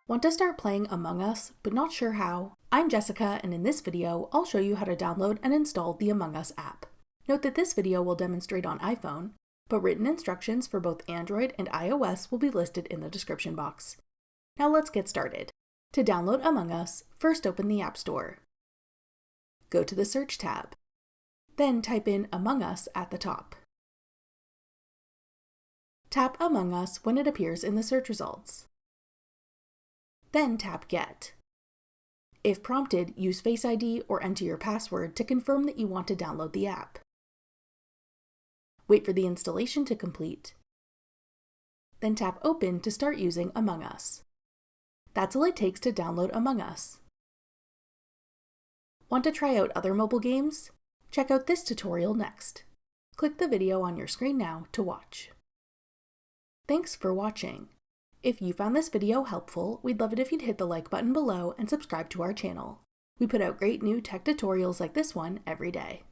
Want to start playing Among Us, but not sure how? I'm Jessica, and in this video, I'll show you how to download and install the Among Us app. Note that this video will demonstrate on iPhone, but written instructions for both Android and iOS will be listed in the description box. Now let's get started. To download Among Us, first open the App Store. Go to the Search tab. Then type in Among Us at the top. Tap Among Us when it appears in the search results. Then tap Get. If prompted, use Face ID or enter your password to confirm that you want to download the app. Wait for the installation to complete. Then tap Open to start using Among Us. That's all it takes to download Among Us. Want to try out other mobile games? Check out this tutorial next. Click the video on your screen now to watch. Thanks for watching. If you found this video helpful, we'd love it if you'd hit the like button below and subscribe to our channel. We put out great new tech tutorials like this one every day.